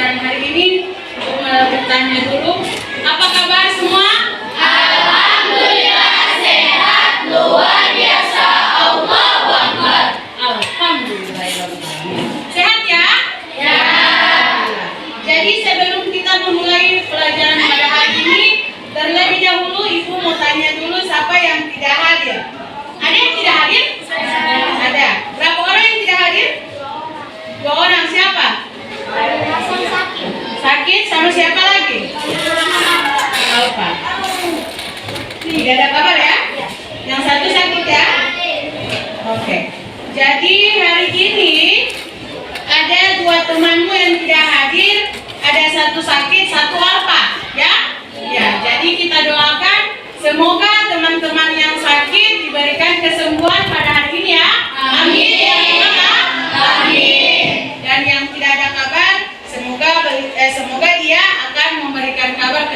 pelajaran hari ini. Bertanya dulu, apa kabar semua? Alhamdulillah sehat, luar biasa. Allahu Akbar. Alhamdulillah. Sehat ya? Ya. Jadi sebelum kita memulai pelajaran pada hari ini, terlebih dahulu Ibu mau tanya dulu siapa yang tidak hadir. Ada yang tidak hadir? Ada. Berapa orang yang tidak hadir? 2 orang. Siapa? Sakit sama siapa lagi? Alfa. Tidak ada kabar ya? Yang satu sakit ya? Oke. Jadi hari ini ada 2 temanmu yang tidak hadir. Ada satu sakit, satu Alfa, ya? Ya. Jadi kita doakan semoga teman-teman yang sakit diberikan kesembuhan pada hari ini ya. Amin. Amin. Dan yang tidak ada kabar, semoga dia akan memberikan kabar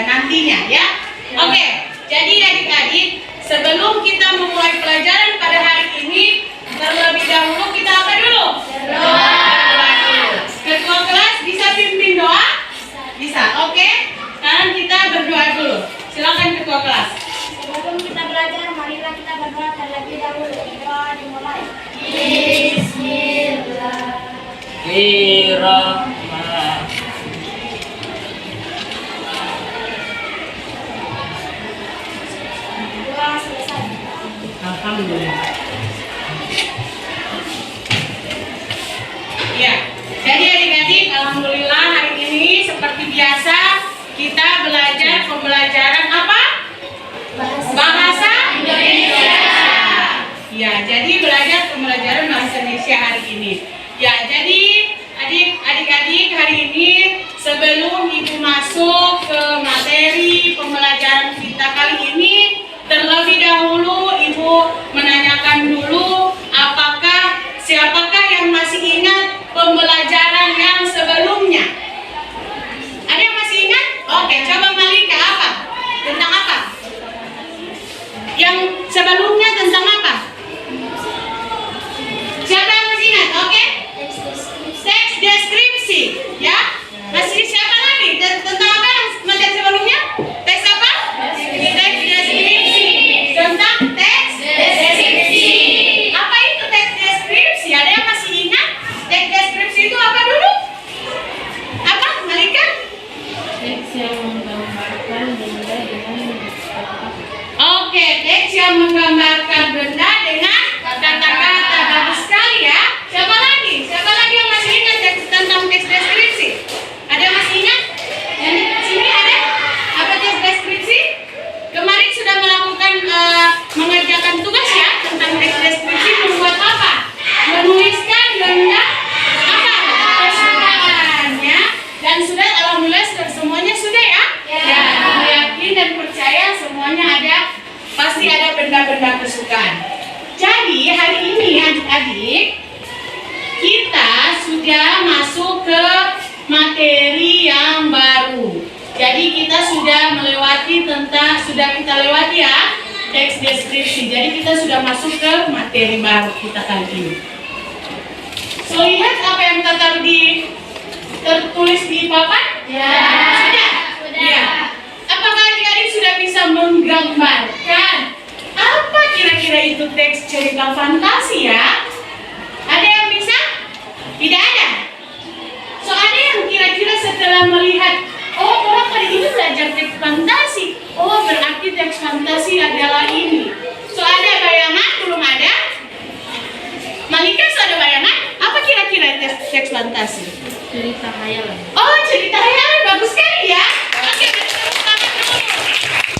nantinya ya. Oke. Jadi adik-adik, sebelum kita memulai pelajaran pada hari ini, terlebih dahulu kita apa dulu? Doa. Ketua kelas bisa pimpin doa? Bisa. Oke. Sekarang kita berdoa dulu. Silakan ketua kelas. Sebelum kita belajar, marilah kita berdoa terlebih dahulu. Doa dimulai. Doa selesai. Alhamdulillah. Ya, jadi adik-adik, alhamdulillah hari ini seperti biasa kita belajar pembelajaran apa? Bahasa Indonesia. Ya, jadi belajar pembelajaran bahasa Indonesia hari ini. Ya, jadi adik-adik hari ini sebelum Ibu masuk ke materi pembelajaran kita kali ini, terlebih dahulu Ibu menanyakan dulu siapakah yang masih ingat pembelajaran yang sebelumnya? Ada yang masih ingat? Oke, coba Malika apa? Tentang apa? Yang sebelumnya tentang apa? Siapa yang masih ingat? Oke? Teks deskripsi, ya? Masih siapa lagi? Tentang apa yang materi sebelumnya? Teks apa? Teks deskripsi. Tentang teks deskripsi. Apa itu teks deskripsi? Ada yang masih ingat? Teks deskripsi itu apa dulu? Apa, Malika? Teks yang menggambarkan benda dengan Oke, teks yang menggambarkan benda dengan kata-kata. Bagus sekali ya. Siapa lagi? Siapa lagi yang masih ingat tentang teks deskripsi? Ada yang masih ingat? Yang di sini ada? Apa teks deskripsi? Kemarin sudah melakukan mengerjakan tugas ya tentang teks deskripsi. Membuat apa? Menuliskan benda apa? Kesukaan ya. Dan sudah, alhamdulillah semuanya sudah ya? Ya. Aku yakin dan percaya semuanya ada. Pasti ada benda-benda kesukaan. Jadi hari ini adik-adik, kita sudah masuk ke materi yang baru. Jadi kita sudah kita lewati ya teks deskripsi. Jadi kita sudah masuk ke materi baru kita kali ini. So, lihat apa yang tertulis di papan? Ya. Sudah? Ya. Apakah adik-adik sudah bisa menggambarkan apa kira-kira itu teks cerita fantasi ya? Ada yang bisa? Tidak ada? So, ada yang kira-kira setelah melihat, oh orang hari ini belajar teks fantasi, oh berarti teks fantasi adalah ini. So, ada bayangan? Belum ada? Malika, so ada bayangan? Apa kira-kira teks fantasi? cerita khayalan. Oh, cerita khayalan, bagus sekali ya. Oke, tepuk tangan dulu.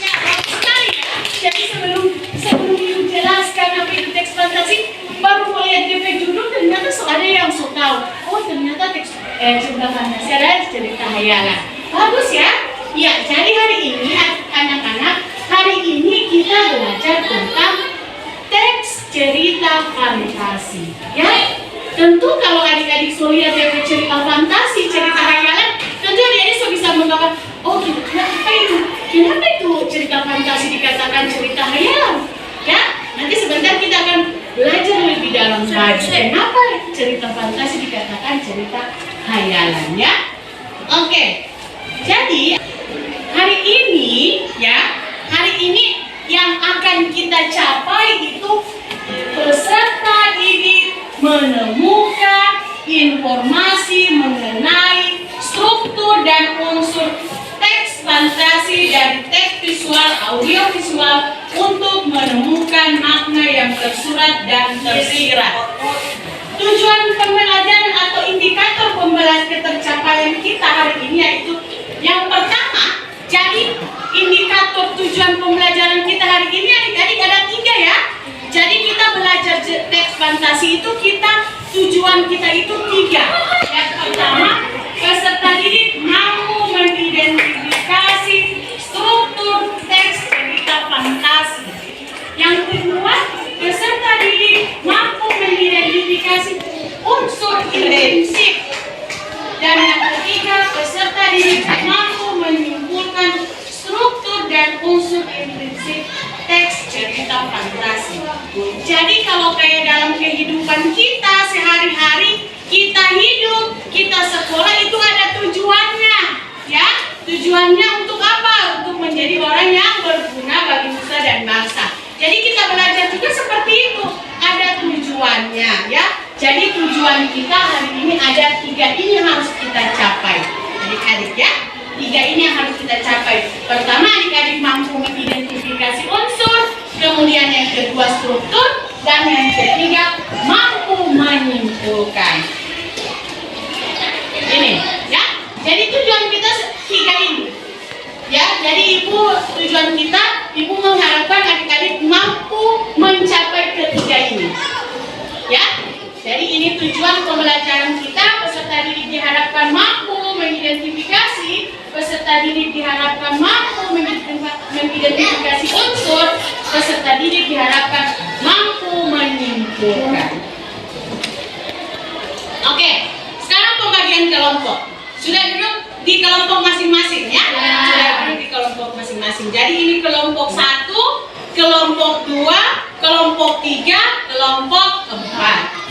Ya, bagus sekali ya. Jadi sebelum Ibu jelaskan apa itu teks fantasi, baru melihat DP judul ternyata ada yang tahu. Oh, ternyata teks cerita fantasi adalah cerita khayalan. Bagus ya. Ya, jadi hari ini anak-anak, hari ini kita belajar tentang teks cerita fantasi. Ya. Tentu kalau adik-adik lihat DP cerita fantasi, cerita khayalan, tentu adik-adik bisa menggambarkan, oh kenapa itu cerita fantasi dikatakan cerita khayalan? Ya, nanti sebentar kita akan belajar lebih dalam lagi kenapa cerita fantasi dikatakan cerita khayalan ya. Oke, jadi hari ini yang akan kita capai itu peserta didik menemukan informasi mengenai struktur dan unsur teks fantasi dari teks visual, audio visual untuk menemukan makna yang tersurat dan tersirat. Tujuan pembelajaran atau indikator pembelajaran ketercapaian kita hari ini yaitu yang pertama, jadi indikator tujuan pembelajaran kita hari ini adik-adik ada 3 ya. Jadi kita belajar teks fantasi itu tujuan kita itu 3. Yang pertama, peserta didik mampu mengidentifikasi struktur teks cerita fantasi. Yang kedua, peserta didik mampu mengidentifikasi unsur intensif. Dan yang ketiga, peserta didik mampu menyimpulkan struktur dan unsur intensif teks cerita fantasi. Jadi kalau kayak dalam kehidupan kita sehari-hari, kita hidup, kita sekolah itu ada tujuannya, ya. Tujuannya untuk apa? Untuk menjadi orang yang berguna bagi nusa dan bangsa. Jadi kita belajar juga seperti itu, ada tujuannya, ya. Jadi tujuan kita hari ini ada 3 ini yang harus kita capai, adik-adik ya. 3 ini yang harus kita capai. Pertama, adik-adik mampu mengidentifikasi unsur, kemudian yang kedua struktur, dan yang ketiga mampu menyimpulkan. Ini, ya. Jadi tujuan kita 3 ini. Ya, jadi tujuan kita, ibu mengharapkan adik-adik mampu mencapai ketiga ini. Ya. Jadi ini tujuan pembelajaran kita, peserta didik diharapkan mampu mengidentifikasi, peserta didik diharapkan mampu mengidentifikasi unsur, peserta didik diharapkan mampu menyimpulkan. Oke, sekarang pembagian kelompok. Sudah duduk di kelompok masing-masing ya? Sudah duduk di kelompok masing-masing. Jadi ini kelompok 1, kelompok 2, kelompok 3, kelompok 4.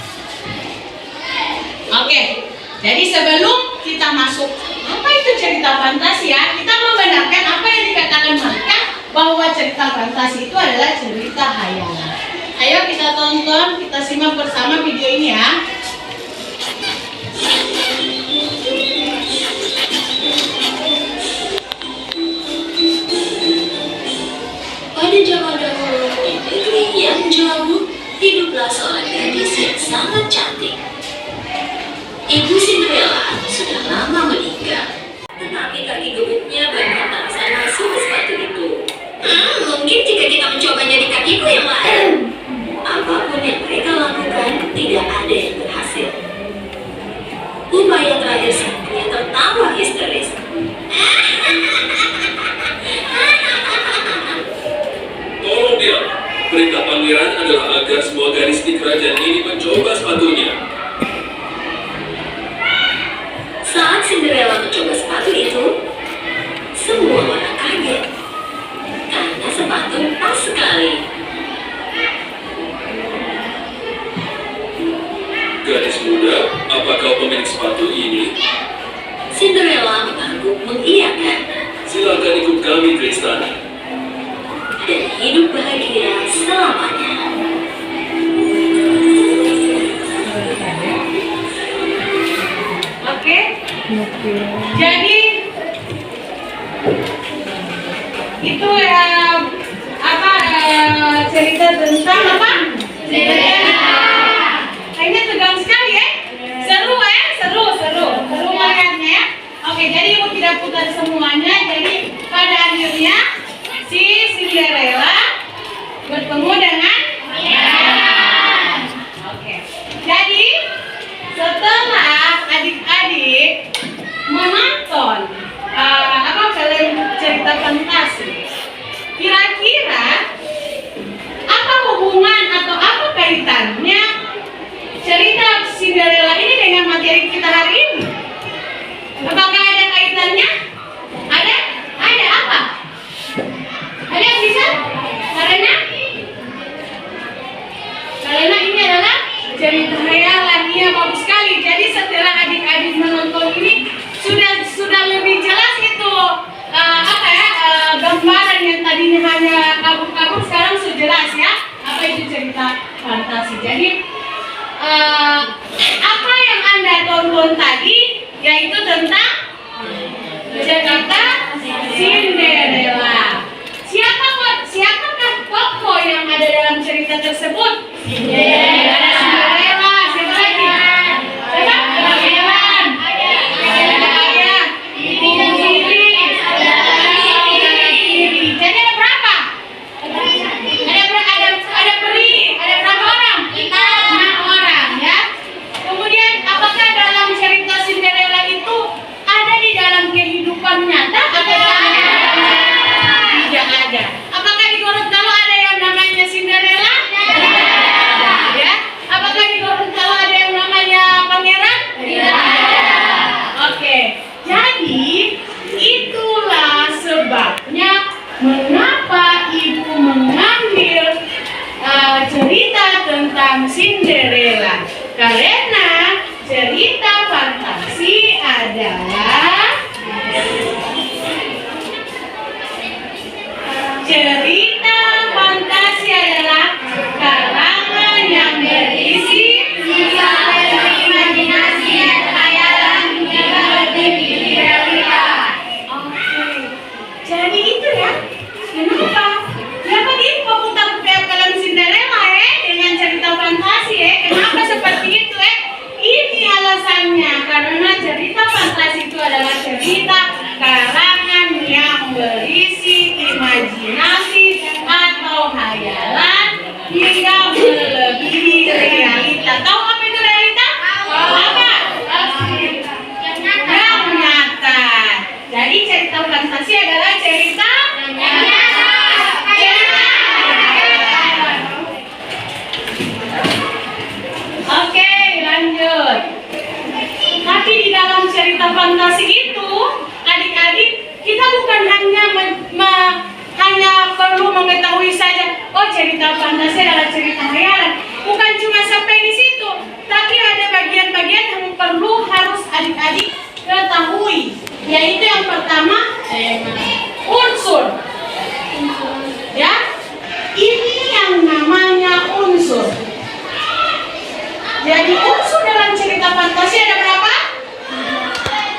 Oke, jadi sebelum kita masuk apa itu cerita fantasi ya, kita membenarkan apa yang dikatakan mereka bahwa cerita fantasi itu adalah cerita hayalan. Ayo kita tonton, kita simak bersama video ini ya. Pada zaman dahulu di negeri yang jauh, hiduplah seorang gadis yang sangat cantik. Ibu Cinderella sudah lama meninggal, tetapi kaki gebuknya banyak tak masuk ke sepatu itu. Mungkin jika kita mencobanya di kakiku yang lain. Apapun yang mereka lakukan, tidak ada yang berhasil. Upaya terakhir sang pria tertawa histeris. Tolong diam. Perintah pangeran adalah agar semua gadis di kerajaan ini mencoba sepatunya. Saat Cinderella mencoba sepatu itu, semua orang kaget karena sepatu pas sekali. Gadis muda, apa kau pemilik sepatu ini? Cinderella mengangguk mengiyakan Silakan ikut kami ke istana. dan hidup bahagia selamanya. Oke. Jadi itu cerita tentang apa? Kayaknya tegang sekali ya. Seru melihatnya ya. Oke, jadi ibu tidak putar semuanya. Jadi pada akhirnya si Cinderella bertemu dengan Oke. Jadi setelah adik-adik menonton film cerita fantasi, kira-kira apa hubungan atau apa kaitannya cerita Cinderella ini dengan materi kita hari ini? Apakah ada kaitannya? Ada? Ada apa? Ada yang bisa? Karena ini adalah cerita hayalan. Iya, bagus sekali. Jadi setelah adik-adik menonton ini sudah tentang cerita Cinderella. Siapakah tokoh yang ada dalam cerita tersebut? Ada Cinderella. Siapa lagi? Siapa? Ada Hewan. Ada ayah. Ibu tiri. Jadi ada berapa? Ada peri. Ada berapa orang? 6 orang, ya. Kemudian apakah dalam cerita Cinderella itu ada di dalam kehidupan nyata atau tidak ada? Apakah di Gorontalo ada yang namanya Cinderella? Ya. Apakah di Gorontalo ada yang namanya pangeran? Tidak ada. Oke. Jadi itulah sebabnya mengapa ibu mengambil cerita tentang Cinderella. Karena cerita fantasi adalah karangan yang berisi imajinasi dan khayalan yang lebih realita. Oke. Jadi itu ya. Kenapa? Kenapa diputar film Cinderella dengan cerita fantasi Kenapa seperti itu Ini alasannya karena cerita fantasi itu adalah cerita karangan yang berisi imajinasi atau hayalan hingga melebihi realita. Tahu apa itu realita? Apa? Yang nyata. Jadi cerita fantasi adalah cerita yang nyata. Oke, lanjut. Tapi di dalam cerita fantasi itu, adik-adik, kita bukan hanya perlu mengetahui saja, oh cerita fantasi adalah cerita hayalan. Bukan cuma sampai di situ, tapi ada bagian-bagian yang harus adik-adik ketahui. Yaitu yang pertama, unsur. Ya, ini yang namanya unsur. Jadi unsur dalam cerita fantasi ada berapa?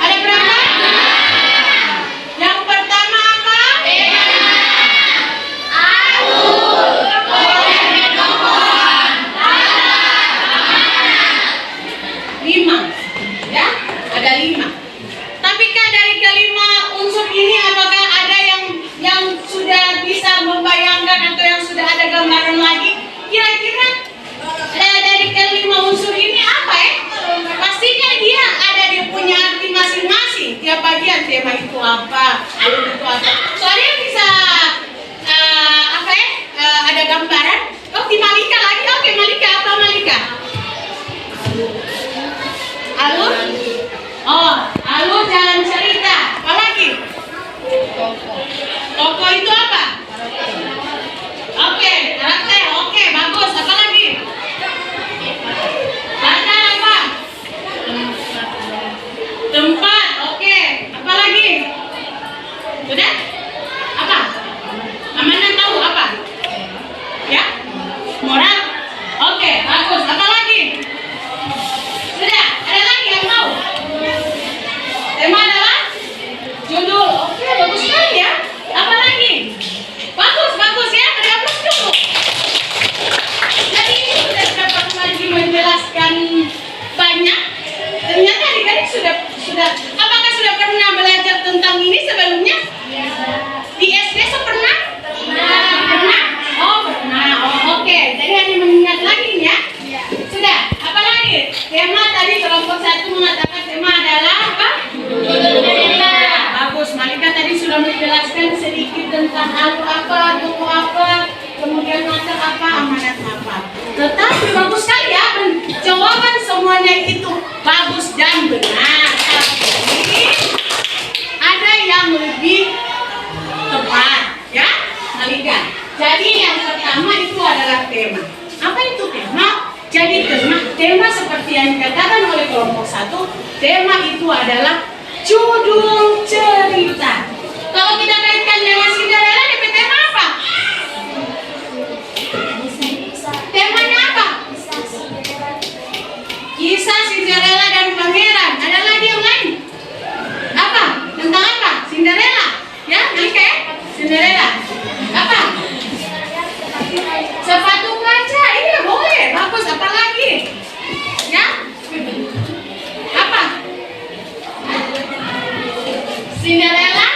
Ada berapa? Yang pertama apa? Lima. Ya, ada 5. Tapikah dari kelima unsur ini apakah ada yang sudah bisa membayangkan atau yang sudah ada gambaran lagi? Kira-kira dari kelima unsur ini apa Pastinya dia ada dia punya arti masing-masing. Tiap bagian tema itu apa, itu apa. Soalnya bisa ada gambaran. Oh, di Malika lagi. Oke, Malika apa Malika? Alur? Oh, alur jalan cerita. Apa lagi? Tokoh itu apa? Oke, karakter. Oke, bagus. Apa lagi? Latar apa? Tempat. Oke. Apa lagi? Sudah? Apa? Amanah tahu apa? Ya? Moral? Oke, bagus. Apa lagi? Sudah? Ada lagi yang tahu? Tema adalah judul. Oke, bagus sekali ya. Apa lagi? Bagus ya. Ada aplaus dulu. Jadi ini sudah dapat lagi menjelaskan banyak. Ternyata adik-adik sudah. Apakah sudah pernah belajar tentang ini sebelumnya? Di SD pernah? Pernah? Oh, pernah. Oh, oke. Jadi hanya mengingat lagi ya. Sudah. Apa lagi? Tema tadi kelompok 1 mengatakan tema adalah apa? Bagus. Malika tadi sudah menjelaskan sedikit tentang alur apa, tokoh apa, kemudian latar apa, amanat apa. Tetapi bagus sekali ya, jawaban semuanya itu bagus dan benar. Tapi ada yang lebih tepat, ya, Malika. Jadi yang pertama itu adalah tema. Apa itu tema? Jadi tema seperti yang dikatakan oleh kelompok 1, tema itu adalah judul cerita. Kalau kita kaitkan dengan Cinderella, DP tema apa? Temanya apa? Kisah Cinderella dan pangeran. Ada lagi yang lain? Cinderella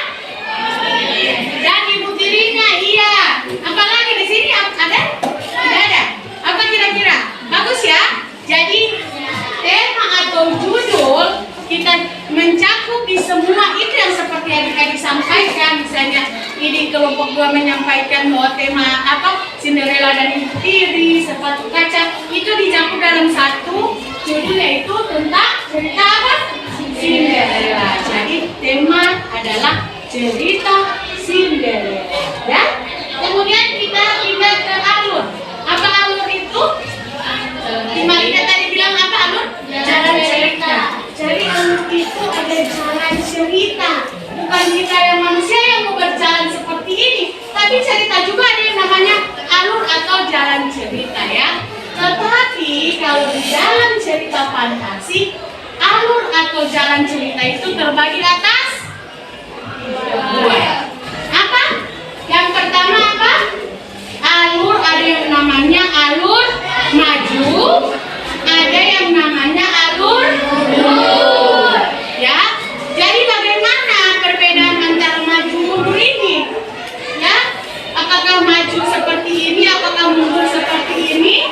dan ibu tirinya, iya. Apalagi di sini ada? Tidak ada. Apa kira-kira? Bagus ya. Jadi tema atau judul kita mencakup di semua itu yang seperti adik-adik sampaikan. Misalnya ini kelompok 2 menyampaikan bahwa tema apa? Cinderella dan ibu tiri, sepatu kaca, itu dicakup dalam satu judul, yaitu tentang cerita apa? Cinderella. Jadi tema adalah cerita Cinderella. Ya. Kemudian kita pindah ke alur. Apa alur itu? Malika tadi bilang apa alur? Jalan cerita. Jadi alur itu ada jalan cerita. Bukan kita yang manusia yang mau berjalan seperti ini, tapi cerita juga ada yang namanya alur atau jalan cerita ya. Tetapi kalau di dalam cerita fantasi, alur atau jalan cerita itu terbagi atas dua. Apa? Yang pertama apa? Alur, ada yang namanya alur maju, ada yang namanya alur mundur. Ya. Jadi bagaimana perbedaan antara maju mundur ini? Ya. Apakah maju seperti ini, apakah mundur seperti ini?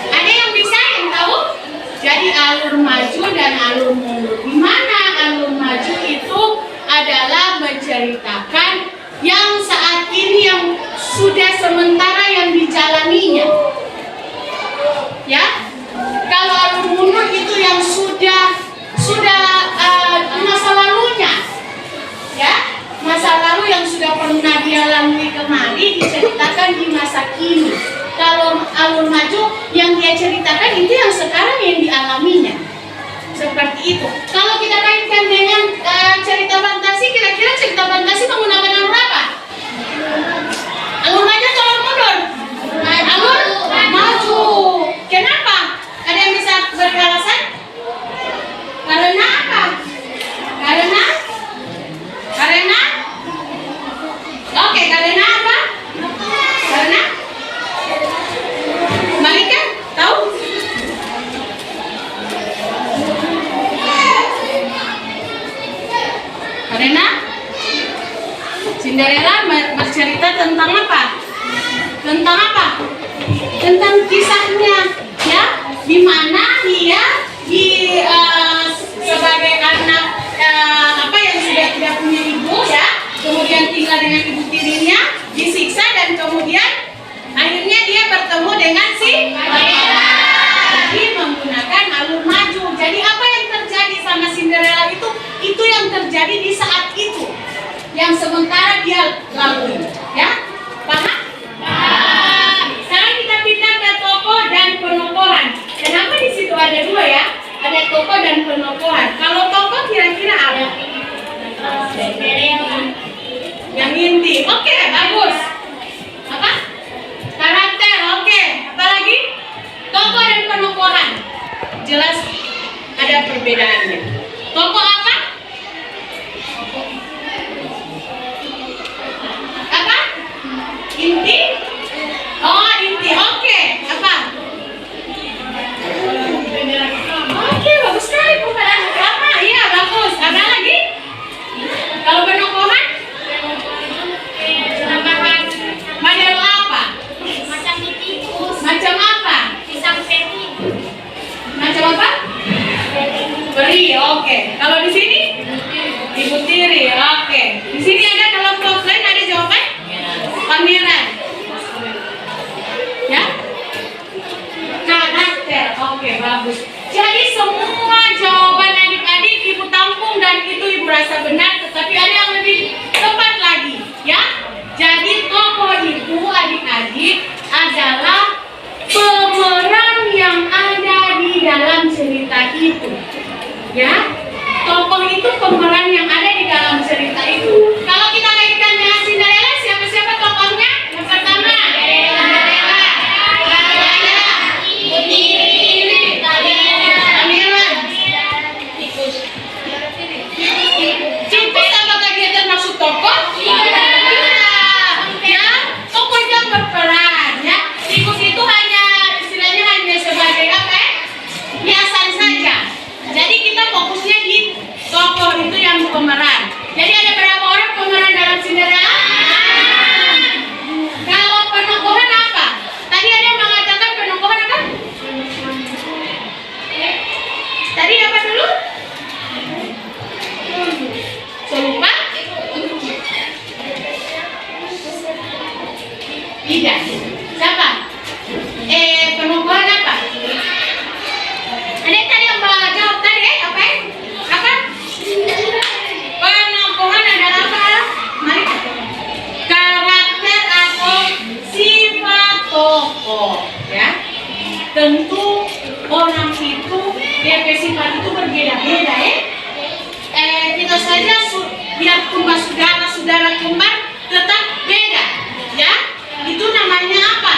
Ada yang bisa yang tahu? Jadi alur maju dan alur mundur. Di mana alur maju itu adalah menceritakan yang saat ini yang sudah sementara yang dijalaninya. Ya. Kalau alur mundur itu yang sudah masa lalunya. Ya. Masa lalu yang sudah pernah dia lalui kemari diceritakan di masa kini. Kalau alur maju yang dia ceritakan itu yang sekarang yang dialaminya. Seperti itu. Kalau kita kaitkan dengan cerita fantasi, kira-kira cerita fantasi menggunakan alur apa? Alur maju atau alur mundur? Alur maju. Kenapa? Ada yang bisa beri alasan? Karena apa? Karena? Oke, karena apa? Karena? Malika, tahu? Karena Cinderella bercerita tentang apa? Tentang kisahnya, ya, di mana dia sebagai anak yang sudah tidak punya ibu, ya, kemudian tinggal dengan ibu tirinya, disiksa dan kemudian akhirnya dia bertemu dengan si pangeran. Jadi menggunakan alur maju. Jadi apa yang terjadi sama Cinderella itu yang terjadi di saat itu, yang sementara dia lalui, ya, paham? Sekarang kita pindah ke tokoh dan penokohan. Kenapa di situ ada dua ya? Ada tokoh dan penokohan. Kalau tokoh kira-kira apa? Yang inti. Oke, bagus. Apa? Karakter. Oke. Apalagi? Tokoh dan penokohan. Jelas ada perbedaannya. Tokoh apa? Apa? Inti? Oh, inti. Oke. Apa? Oke, bagus sekali perbedaannya. Apa? Iya, bagus. Ada lagi? Kalau penokohan? Model apa? Macam tikus. Macam apa? Pisang peri. Macam apa? Peri, oke. Kalau di sini? Ibu tiri, oke. Di sini ada kelompok lain, ada jawaban? Pangeran. Ya? Karakter, oke, bagus. Jadi semua jawaban adik-adik ibu tampung dan itu ibu rasa benar, tetapi ada yang lebih tepat lagi, ya? Jadi tokoh itu adik-adik adalah pemeran yang ada di dalam cerita itu, ya. Tokoh itu pemeran yang ada di dalam cerita itu. Kalau kita kaitkan dengan Cinderella, siapa tokohnya? Yang pertama, Cinderella. Tikus apakah dia termasuk tokoh? Ya, tokoh yang berperan, ya. Tikus itu istilahnya hanya sebagai apa? Hiasan saja. Jadi kita fokusnya di tokoh itu yang DP sifat itu berbeda-beda ya. Kita saja biarpun saudara kembar tetap beda ya. Itu namanya apa?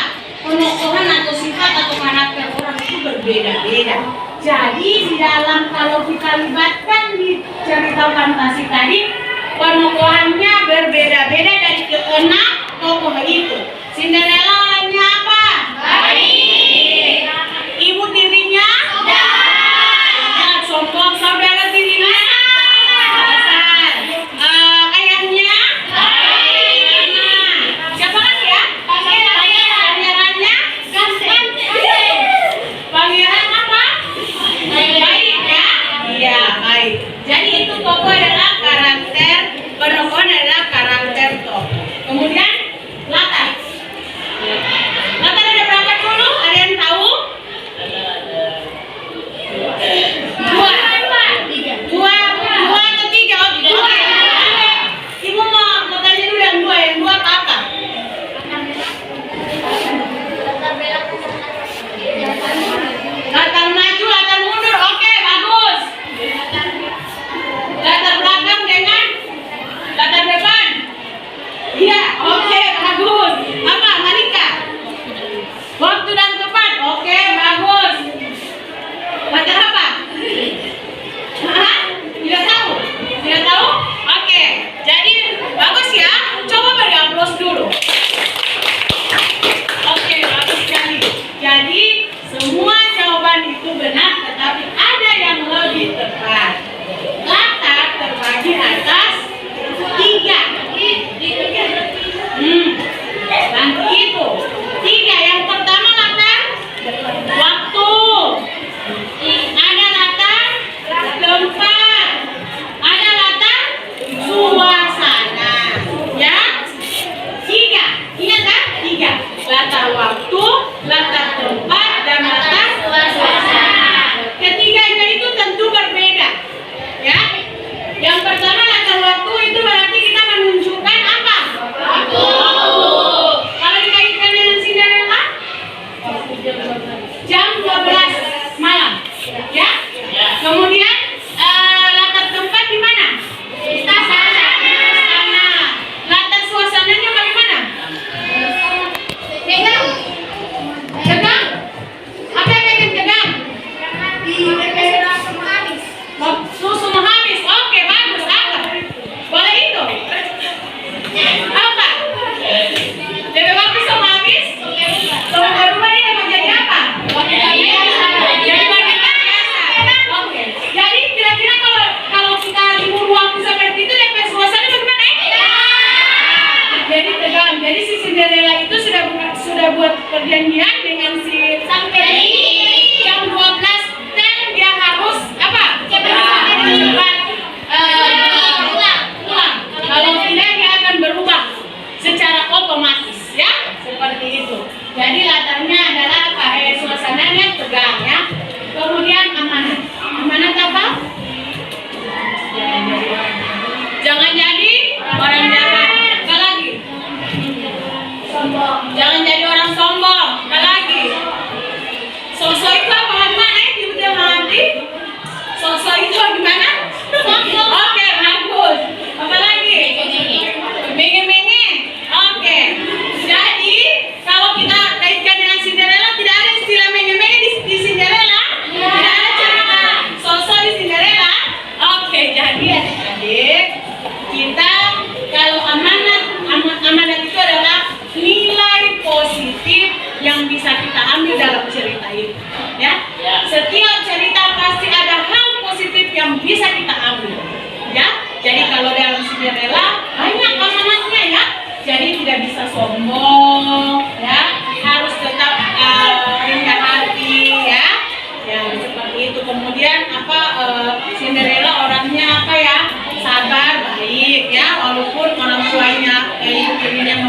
Penokohan atau sifat atau karakter orang itu berbeda-beda. Jadi di dalam kalau kita libatkan di cerita fantasi tadi, penokohannya berbeda-beda dari keenam tokoh itu. Cinderella orangnya apa? Baik. Ibu tirinya? Jahat. Sombong. Saudara tirinya? Kasar. Ayahnya? Baik. Siapa lagi ya? Pangerannya? Ganteng. Pangeran apa? Baik ya? Iya, baik. Jadi itu tokoh adalah karakter, penokohan adalah karakter tokoh. Kemudian latar. Latar ada berapa dulu? Ada yang tahu? Dua atau tiga? Oh, dua. Ibu mau tanya dulu yang dua apa? Latar maju, latar mundur. Oke, bagus. Latar belakang dengan latar depan. Iya, oke, bagus. Apa, Malika? Waktu dan tempat. Oke, bagus. Latar apa? Hah? Tidak tahu? Tidak tahu? Oke. Jadi bagus ya. Coba beri aplaus dulu. Oke, bagus sekali. Jadi semua jawaban itu benar, tetapi ada yang lebih tepat. Latar terbagi atas tiga. Nanti itu tiga. Yang pertama latar waktu, ada latar tempat, ada latar suasana. Ya, tiga. Ingat kan? Tiga. Latar waktu, latar tempat, dan latar suasana. Ketiganya itu tentu berbeda. Ya. Yang pertama latar waktu itu berarti kita menunjukkan apa? Waktu. Kalau dikaitkan dengan Cinderella, jam 12 malam. Ya. Kemudian latar tempat di mana? Istana. Latar suasananya bagaimana? Tegang. Apa yang bikin tegang? Susu habis. Oke, bagus. Apa? Boleh itu? Apa? Jadi waktu sama habis? Kalau berubah dia mau jadi apa? Jadi wanita biasa. Oke. Jadi kira-kira kalau kita libur waktu seperti itu, DP suasana bagaimana? Jadi tegang. Jadi si Cinderella itu sudah buat perjanjian dengan si sang peri jam 12 dan dia harus apa? Cepat pulang. Kalau tidak dia akan berubah secara otomatis ya, seperti itu. Jadi latarnya adalah apa? Suasananya tegang ya. Kemudian amanat apa? Jangan jadi orang jahat. Apa lagi? Jangan jadi orang sombong. Apa lagi? Sosok itu apa mana? Ibu dia mengerti? Sosok itu gimana? Oke, bagus. Apa lagi? Menge-menge. Oke. Jadi kalau kita kaitkan dengan Cinderella, tidak ada istilah menge-menge di Cinderella. Tidak ada cerita sosok di Cinderella. Oke, jadi adik-adik, kita kalau amanat itu adalah nilai positif yang bisa kita ambil dalam cerita itu. Ya. Setiap cerita pasti ada hal positif yang bisa kita ambil. Ya. Jadi kalau dalam Cinderella banyak amanatnya ya. Jadi tidak bisa sombong, ya. Harus tetap rendah hati, ya. Ya seperti itu. Kemudian Cinderella orangnya apa ya? Sabar, baik, ya. Walaupun orang tuanya ibunya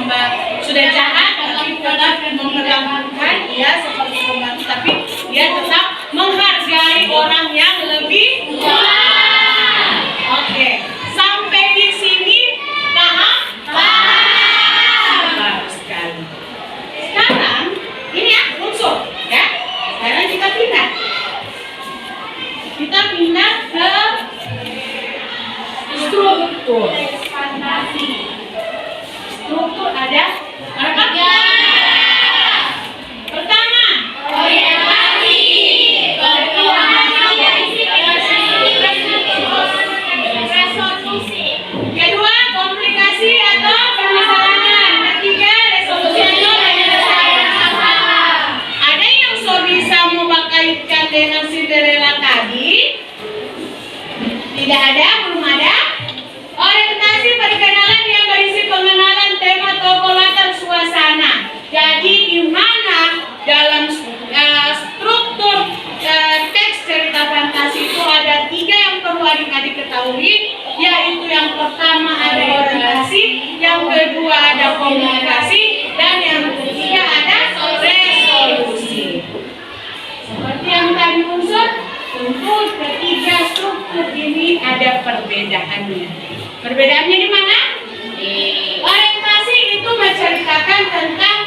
sudah jahat, tapi tetap memperlakukan, ya, seperti pembantu. Tapi dia tetap menghargai orang yang lebih tua. Oke. Sampai di sini paham? Paham. Bagus sekali. Sekarang ini ya unsur, ya. Sekarang kita pindah. struktur. Struktur ada berapa? Pertama, kedua, komplikasi atau permasalahan. Ketiga, resolusi atau penyelesaian masalah. Ada yang so bisa mau kaitkan dengan Cinderella tadi? Tidak ada, belum ada. Orientasi perkenalan yang berisi pengenalan tema, tokoh, latar, suasana. Jadi di mana dalam struktur teks cerita fantasi itu ada 3 yang perlu adik-adik ketahui, yaitu yang pertama ada orientasi, yang kedua ada komunikasi, dan yang ketiga ada resolusi. Seperti yang tadi unsur, tentu ketiga struktur ini ada perbedaannya. Perbedaannya di mana? Orientasi itu menceritakan tentang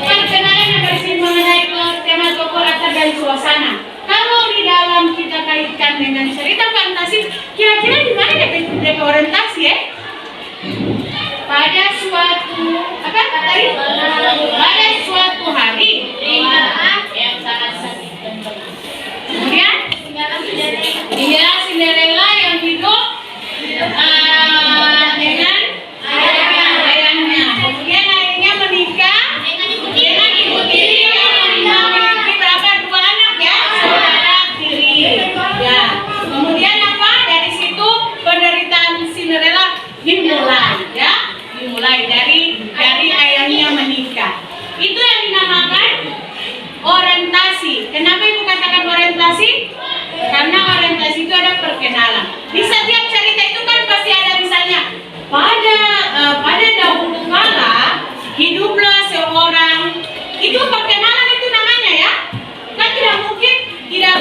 perkenalan yang berisi mengenai tema, tokoh, latar, dan suasana. Kalau di dalam kita kaitkan dengan cerita fantasi, kira-kira di mana DP orientasi ya? Pada suatu pada suatu hari yang sangat sakit. Kemudian Cinderella yang hidup dengan ayahnya. Kemudian ayahnya menikah dengan ibu tiri yang memiliki berapa? 2 anak ya, saudara tiri. Ya. Kemudian apa? Dari situ penderitaan Cinderella dimulai ya, dari ayahnya menikah. Itu yang dinamakan orientasi. Kenapa ibu katakan orientasi? Karena orientasi itu ada perkenalan. Di setiap cerita itu kan pasti ada misalnya pada dahulu kala hiduplah seorang, itu perkenalan itu namanya ya. Kan tidak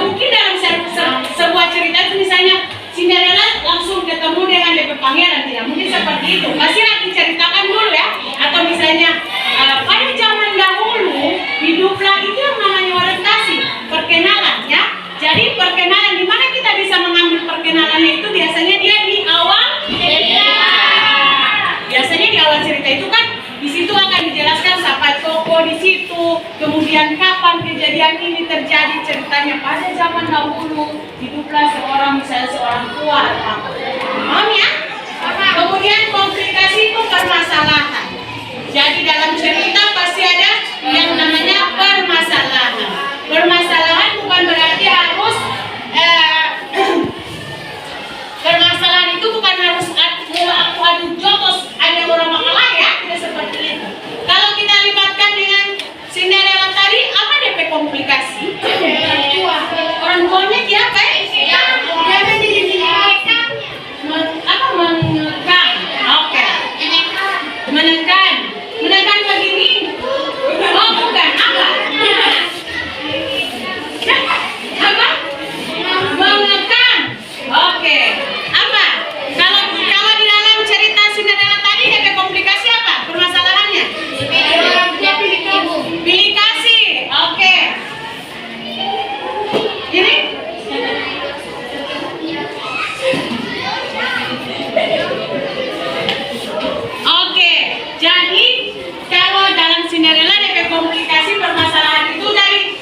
mungkin dalam sebuah cerita itu misalnya Cinderella langsung ketemu dengan DP pangeran, tidak mungkin seperti itu. Pasti harus diceritakan dulu ya. Atau misalnya pada zaman dahulu hiduplah, itu yang namanya orientasi, perkenalan ya. Jadi perkenalan, di mana kita bisa mengambil perkenalannya itu biasanya dia di awal cerita. Biasanya di awal cerita itu kan di situ akan dijelaskan siapa tokoh di situ, kemudian kapan kejadian ini terjadi, ceritanya pada zaman dahulu hiduplah misalnya seorang tua. Paham ya? Kemudian komplikasi itu permasalahan. Jadi dalam cerita pasti ada yang namanya permasalahan. Permasalahan bukan berarti harus permasalahan itu bukan harus aku adu jotos ada orang makalah ya, tidak seperti itu. Kalau kita libatkan dengan Cinderella tadi, apa DP komplikasi? Orang tuanya dia apa ya? Dia menjadi menekan. Oke. Menekan begini. Oh bukan, apa? Apa? Menekan. Oke. Apa? Kalau di dalam cerita Cinderella tadi ada komplikasi apa? Permasalahannya? Pilih kasih. Oke. Ini? Oke. Jadi kalau dalam Cinderella ada komplikasi permasalahan itu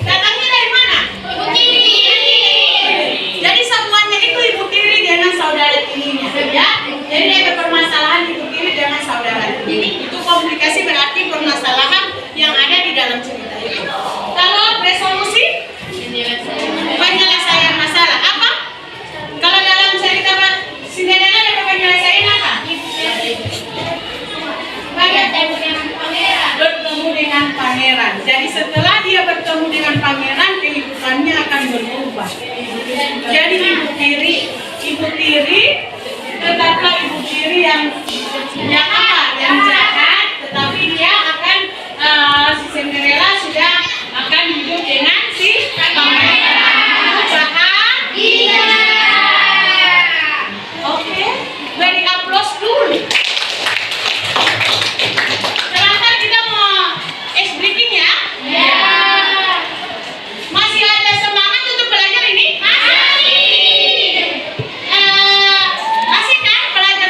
datangnya dari mana? Ibu tiri. Jadi semuanya itu ibu tiri dengan saudara tirinya, ya. Jadi ada permasalahan ibu tiri dengan saudara tiri. Itu komplikasi berarti permasalahan yang ada di dalam cerita itu. Kalau resolusi, penyelesaian masalah apa? Kalau dalam cerita Cinderella ada penyelesaian apa? Bertemu dengan pangeran. Jadi setelah dia bertemu dengan pangeran, kehidupannya akan berubah. Jadi ibu tiri tetaplah ibu tiri yang apa? Yang jahat, tetapi dia akan si Cinderella sudah akan hidup dengan si pangeran. Bahagia. Oke, beri aplaus dulu. Sekarang kita mau ice breaking ya? Ya. Masih ada semangat untuk belajar ini? Masih. Masih kan belajar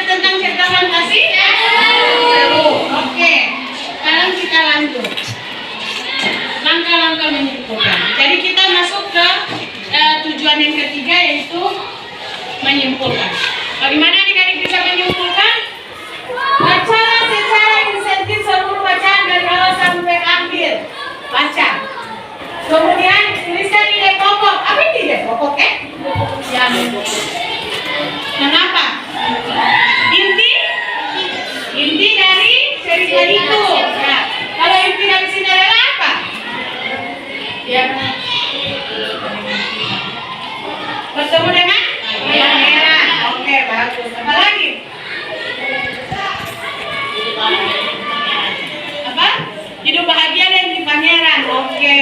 Kenapa? Inti dari cerita itu. Nah, kalau inti dari Cinderella apa? Ya. Bertemu dengan pangeran. Oke, bagus. Apa lagi? Apa? Hidup bahagia dan di pangeran. Oke.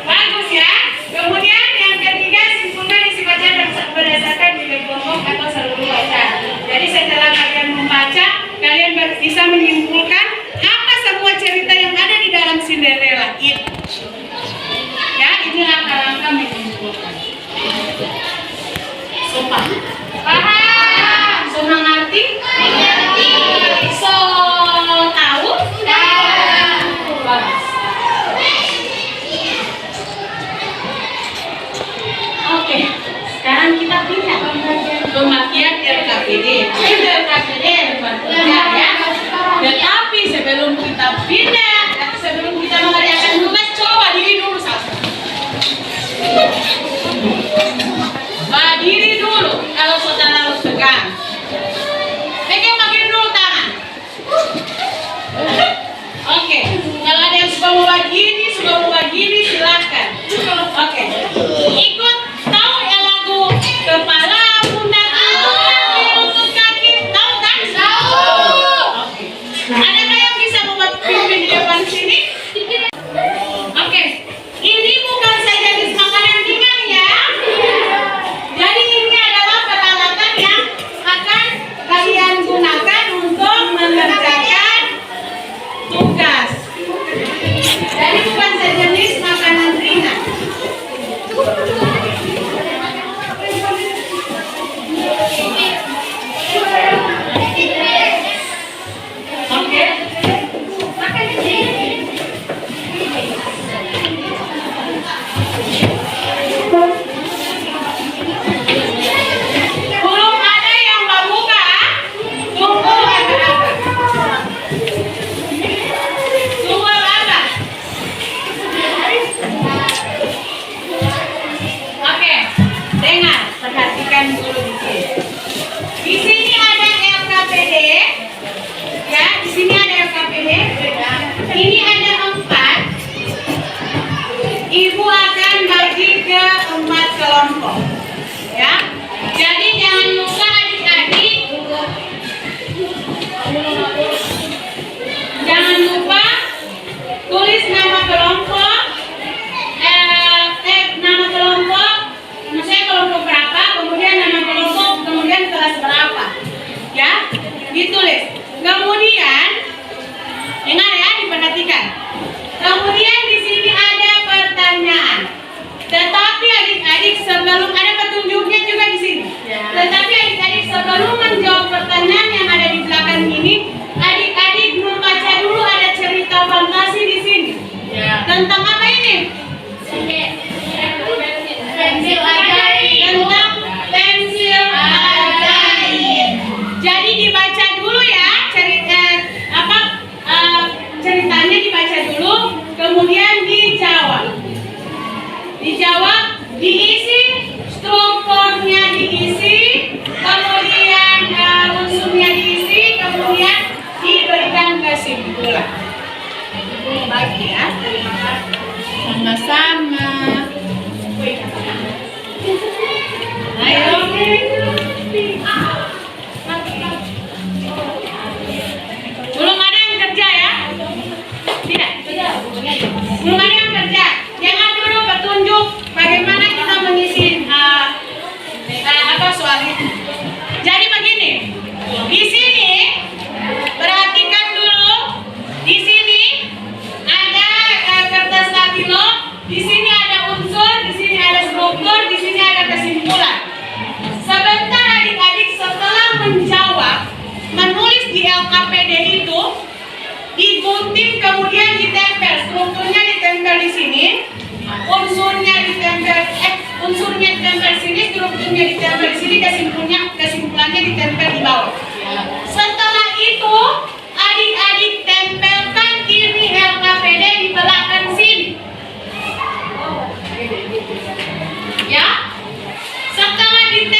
Bagus ya. Kemudian yang ketiga, simpulkan isi bacaan berdasarkan nilai kelompok atau seluruh bacaan. Jadi setelah kalian membaca, kalian bisa menyimpulkan apa semua cerita yang ada di dalam Cinderella itu. Ya, ini langkah-langkah menyimpulkan. Sumpah. Paham? So mengerti? Mengerti. So tahu? Tahu. Bagus. Oke, sekarang kita pindah pembagian RKPD. RKPD ya. Tetapi sebelum kita pindah, sebelum kita mengerjakan tugas, coba diri dulu satu. Berdiri dulu. Kalau saudara harus pegang, pegang dulu tangan. Oke. Kalau ada yang suka mau begini, silakan. Oke. Ikut. Tahu ya lagu kepala pundak lutut kaki? Tahu kan? Tahu. Oke. Adakah yang bisa membuat pimpin di depan sini? Oke. Ini bukan saja jenis makanan ringan ya. Jadi ini adalah peralatan yang akan kalian gunakan untuk mengerjakan tugas. Jadi bukan sejenis makanan ringan. Oke. Belum ada yang membuka. Tunggu apa? Tunggu apa? Oke, dengar, perhatikan dulu di sini. Di sini ada LKPD, ya. Di sini ada LKPD. Ini ada 4. Ibu akan bagi ke 4 kelompok, ya. Jadi jangan lupa adik-adik, jangan lupa tulis nama kelompok, nama kelompok, misalnya kelompok berapa, kemudian nama kelompok, kemudian kelas berapa, ya, ditulis. Kemudian, dengar ya, diperhatikan. Kemudian di sini ada pertanyaan. Tetapi adik-adik sebelum ada petunjuknya juga di sini. Tetapi adik-adik sebelum menjawab pertanyaan yang ada di belakang ini, adik-adik membaca dulu ada cerita fantasi di sini. Tentang apa ini? Pensil ajaib. Tentang pensil ajaib. Jadi dibaca dulu ya ceritanya dibaca dulu, kemudian dijawab, diisi, strukturnya diisi, kemudian unsurnya diisi, kemudian diberikan kesimpulan. Bagi ya, sama-sama. Ayo. Belum ada yang kerja ya? Tidak? Belum ada yang kerja. Jangan dulu petunjuk bagaimana kita mengisi soal itu. Jadi begini, di sini perhatikan dulu. Di sini ada kertas stabilo, di sini ada unsur, di sini ada struktur, di sini ada kesimpulan. Sebentar adik-adik setelah menjawab, menulis di LKPD itu, digunting kemudian ditempel, strukturnya ditempel di sini, unsurnya ditempel di sini, strukturnya ditempel di sini, kesimpulannya ditempel di bawah. Setelah itu adik-adik tempelkan ini LKPD di belakang sini. Ya, setelah ditempel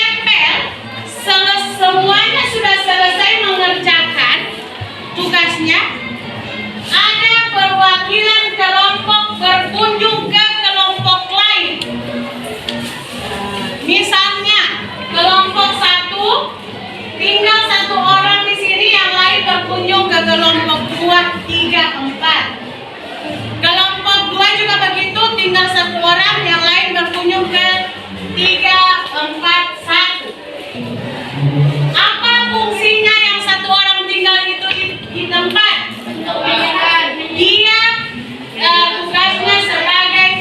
kelompok 2, 3, 4. Kelompok 2 juga begitu, tinggal satu orang, yang lain berkunjung ke 3, 4, 1. Apa fungsinya yang satu orang tinggal itu di tempat? Dia tugasnya sebagai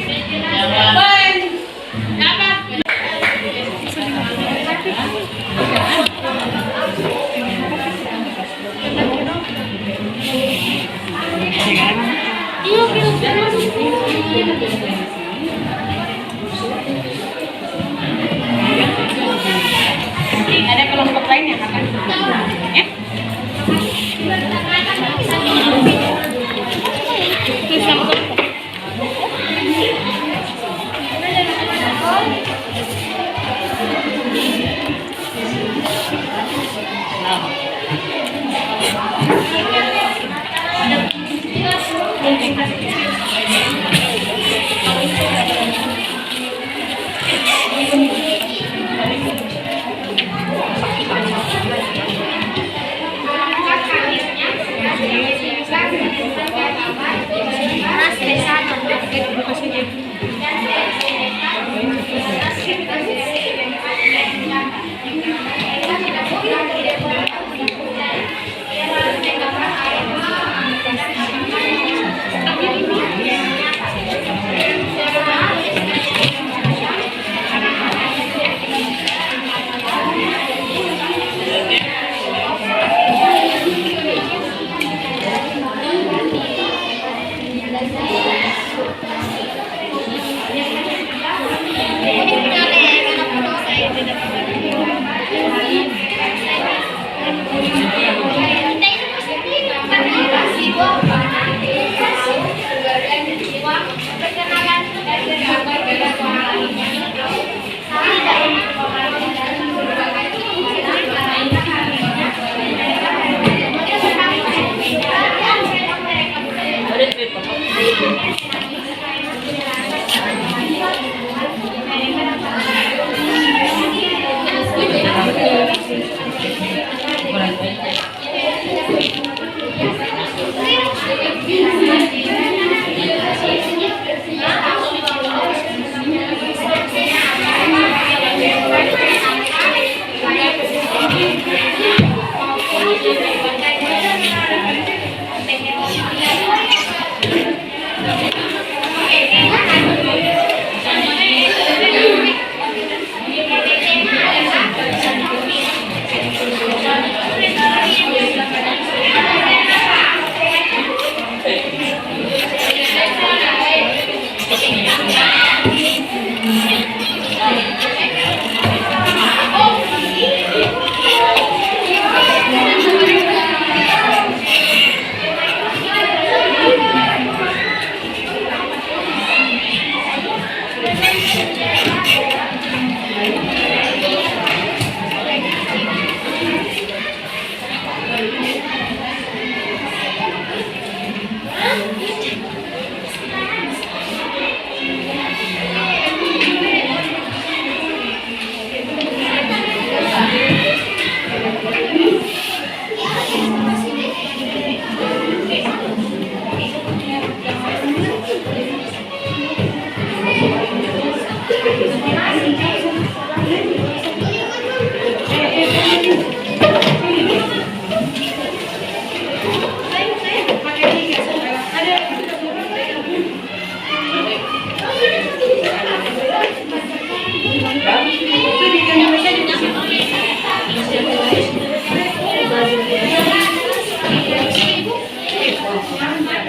ada kelompok lain yang akan ya?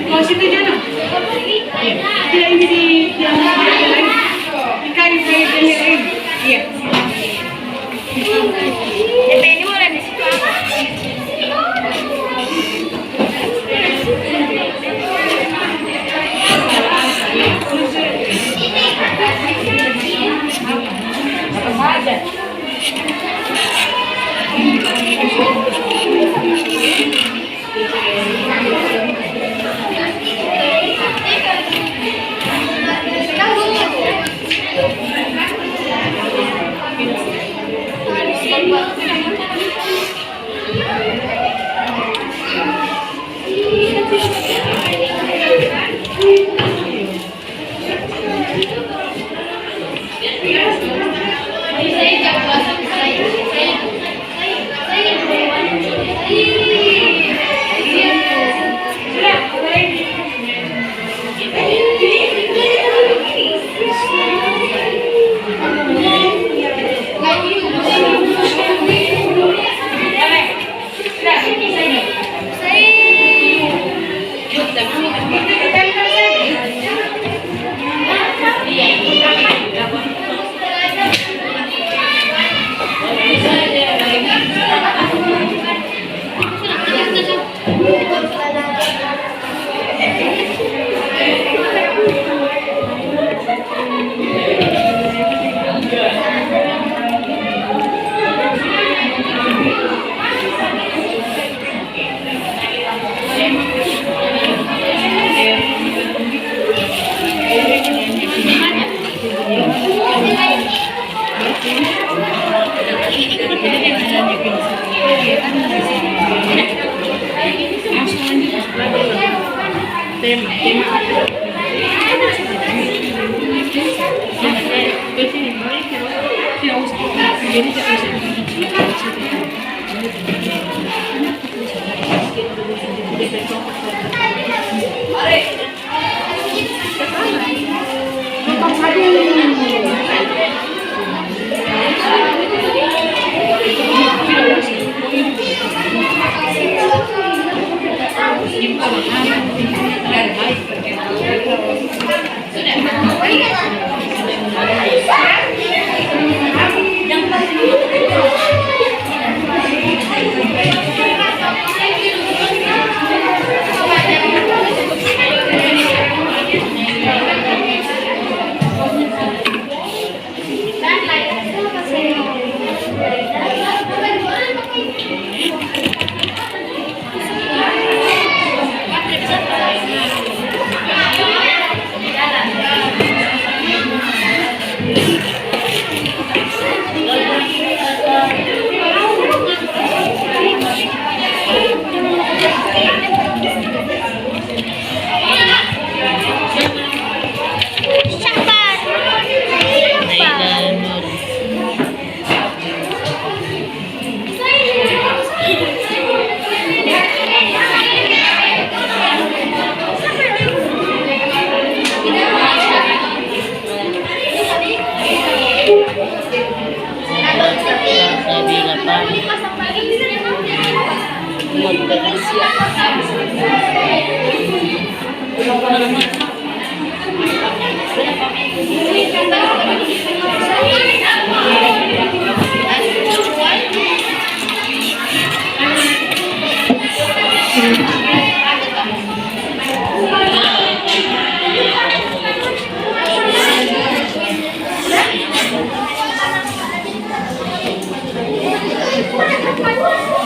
Oh, situ Jana. Tidak ini di yang lain. Di kayu lain. Iya. DP ini mulai di situ apa?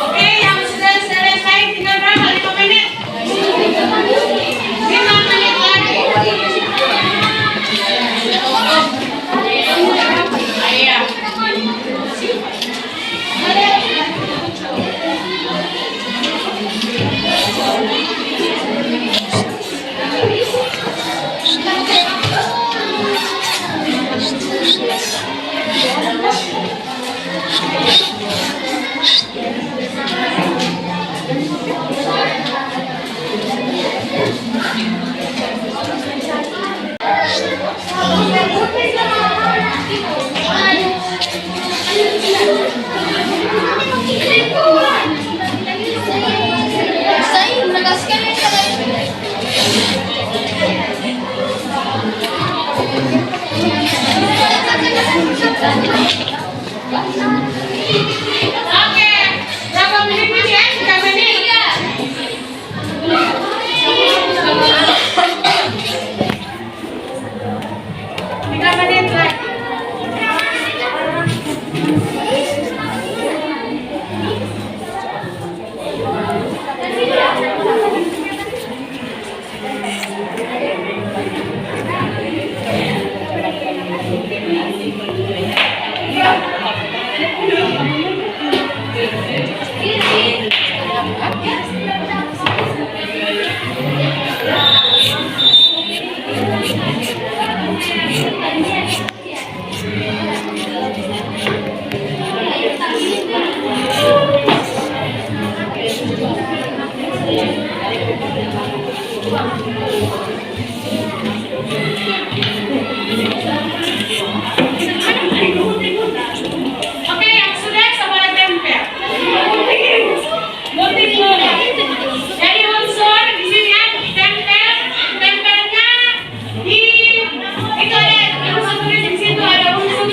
Oke, yang sudah selesai tinggal berapa? 5 menit? 5 menit lagi. Oke, yang sudah sama tempel. Gunting dulu. Jadi unsur di sini ada tempel, tempelnya di itu ada unsur tulis di situ ada unsur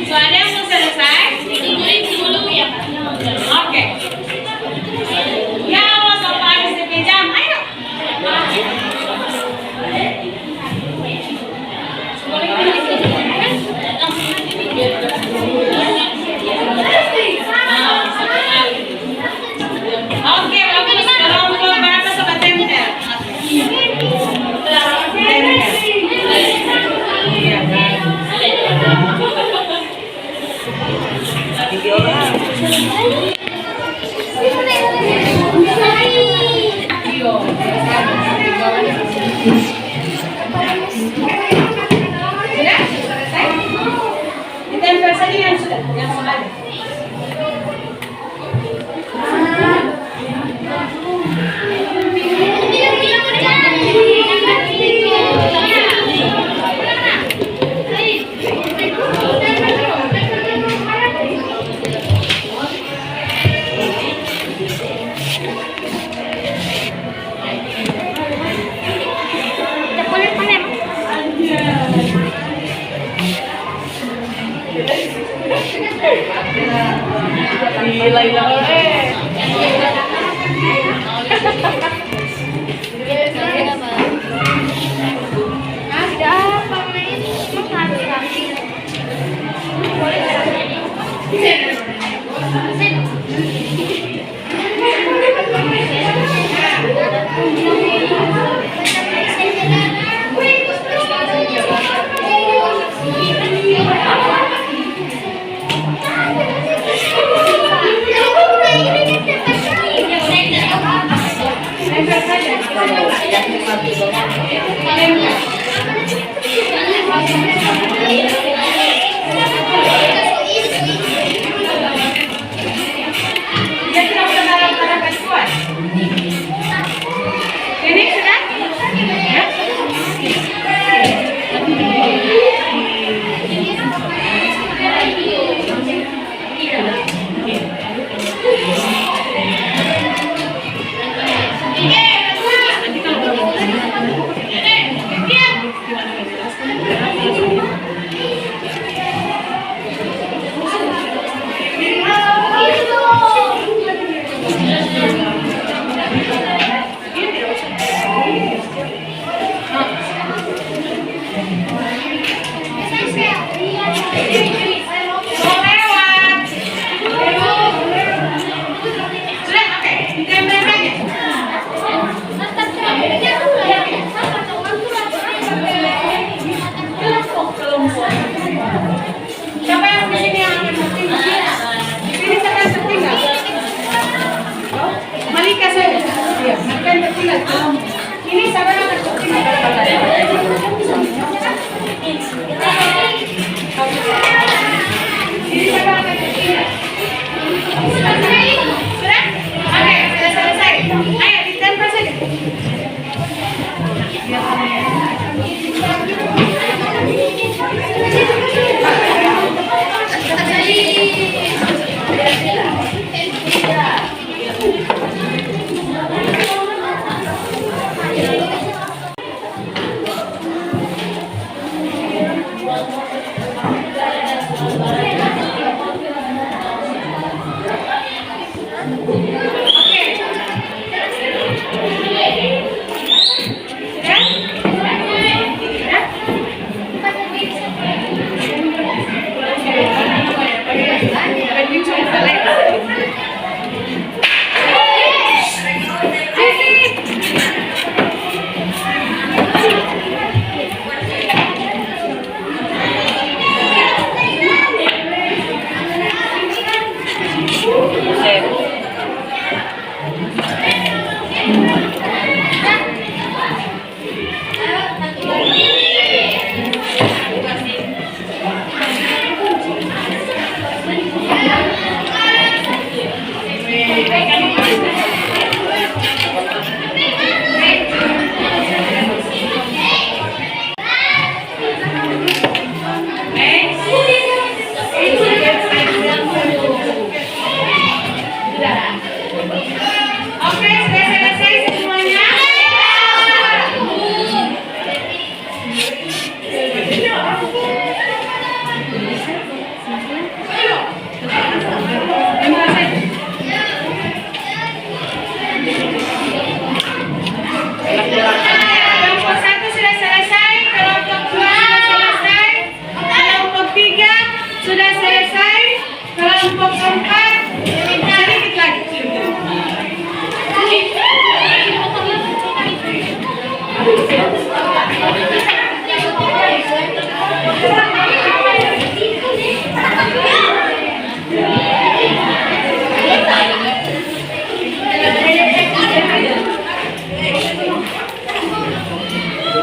So, ada yang mau selesai? Oke. Ya, mau sampai sepejam, ayo. Oke, bagus. Kelompok berapa sobat tempel? Sudah? Selesai? Ditempel saja yang sudah, yang sudah ada.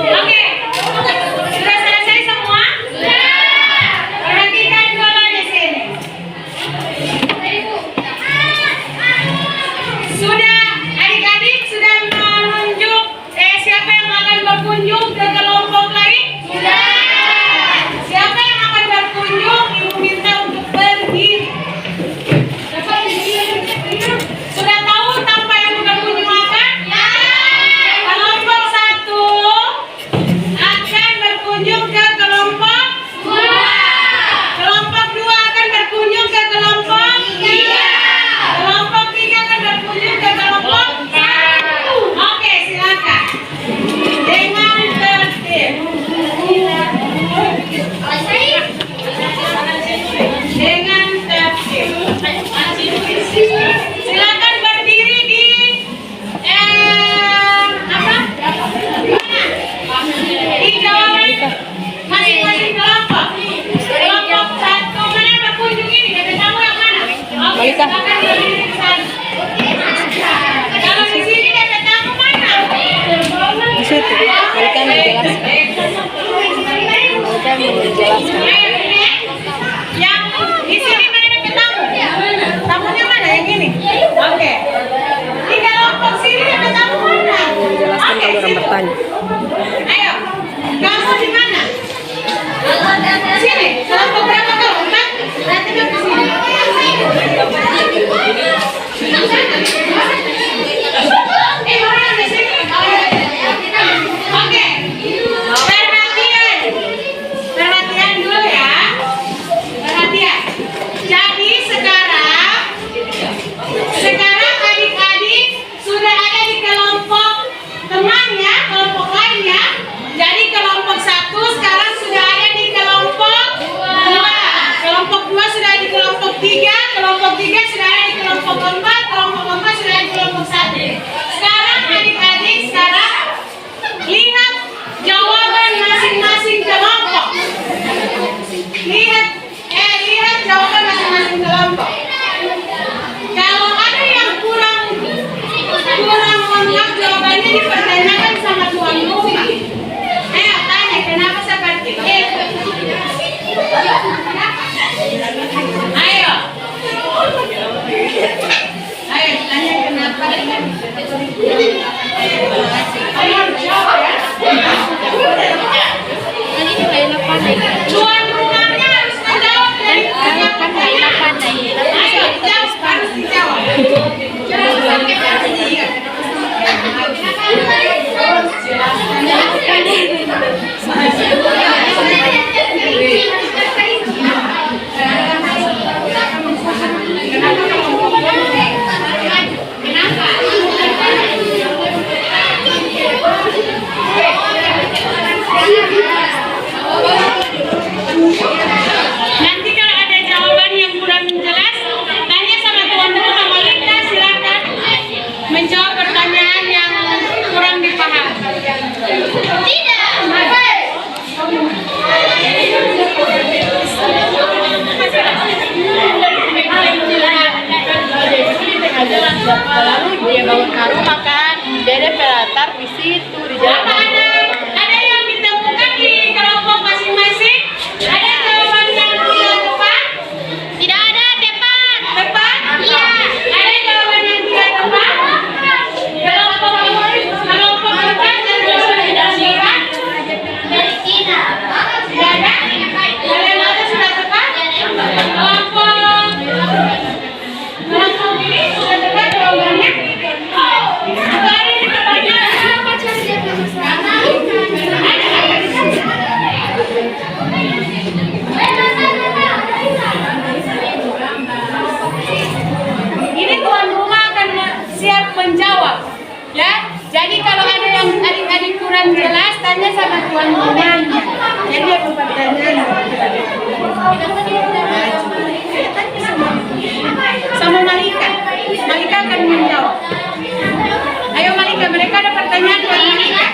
Oke, sudah selesai semua? Perhatikan dulu di sini. Sudah, adik-adik sudah menunjuk siapa yang akan berkunjung ke kelompok lain? Sudah. Siapa yang akan berkunjung? Ibu minta untuk berdiri. Sudah tahu tanpa yang berkunjung apa? Kelompok 1 akan berkunjung ke kelompok 2. Kelompok 2 akan berkunjung ke kelompok 3. Kelompok 3 akan berkunjung ke kelompok 1. Oke, silakan. Dengan tertib. Dengan tertib. Silakan berdiri di apa? Di jawaban masing-masing kelompok. Kelompok 1 mana berkunjung ini? Ada tamu yang mana? Oke, silakan berdiri di sana. Kalau di sini ada tamu mana? Malika menjelaskan. Yang di sini mana ada tamu? Tamunya mana? Yang ini? Oke. Di kelompok sini ada tamu mana? Menjelaskan Oke, kalau orang situ. bertanya. Ayo, kamu di mana? Sini. Kelompok berapa kau? 4? Berarti kamu di sini. Orang di sini. Oke. Perhatian dulu ya. Perhatian. Jadi sekarang adik-adik sudah ada di kelompok teman ya, kelompok lain ya. Jadi kelompok 1 sekarang sudah ada di kelompok 2. Kelompok 2 sudah ada di kelompok 3, kelompok 3 sudah ada di kelompok 4, kelompok 4 sudah ada di kelompok 1. Sekarang adik-adik lihat jawaban masing-masing kelompok. Lihat jawaban masing-masing kelompok. Kalau ada yang kurang lengkap jawabannya dipertanyakan sama tuan rumah. Ayo tanya kenapa seperti itu. Ayo tanya kenapa. Ayo jawab ya. Tuan rumahnya harus menjawab dari ayo jawab, harus dijawab. Nanti kalau ada jawaban yang kurang jelas, tanya sama tuan rumah Malika, silakan menjawab pertanyaan yang kurang dipahami. Lalu dia bawa karung makan, dia pelatar di situ di jalan. Ada yang ditemukan di kelompok masing-masing? Ada jawaban yang tidak tepat? Tidak ada, tepat. Tepat? Iya. Ada jawaban yang tidak tepat? Kelompok 4 dan jawaban yang tidak tepat? Dari Cina. Tidak ada? Kalian ada sudah tepat? Kelompok ini sudah tepat jawabannya? Atau ada yang pertanyaan? Ini tuan rumah akan siap menjawab, ya. Jadi kalau ada yang adik-adik kurang jelas, tanya sama tuan rumahnya. Jadi ada pertanyaan. Sama Malika. Malika akan menjawab. Ayo Malika, mereka ada pertanyaan buat Malika.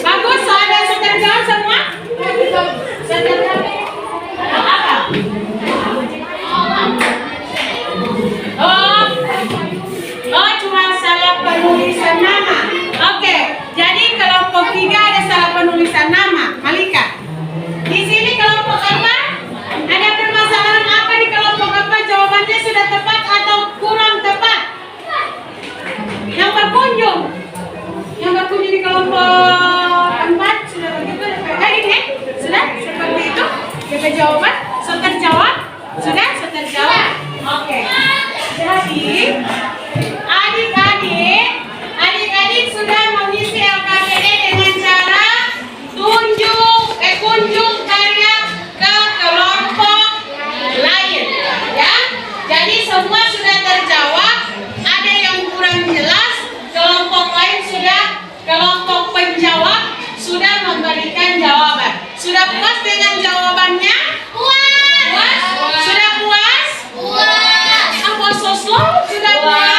Bagus, ada yang sudah terjawab semua? Sudah terjawab? Apa? Oh, cuma salah penulisan nama. Oke, jadi kelompok 3 ada salah penulisan nama. Malika, di sini kelompok apa? Ada permasalahan apa di kelompok apa? Jawabannya sudah tepat atau kurang tepat? Yang berkunjung di kelompok 4 sudah begitu? Ini sudah seperti itu? Kita jawaban sudah terjawab? Sudah terjawab? Oke. Jadi adik-adik sudah mengisi LKPD dengan cara kunjung karya ke kelompok lain, ya. Jadi semua sudah terjawab. Ada yang kurang jelas, kelompok penjawab sudah memberikan jawaban. Sudah puas dengan jawabannya? Puas. Sudah puas? Puas. Apa soslo? Sudah puas?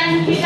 dan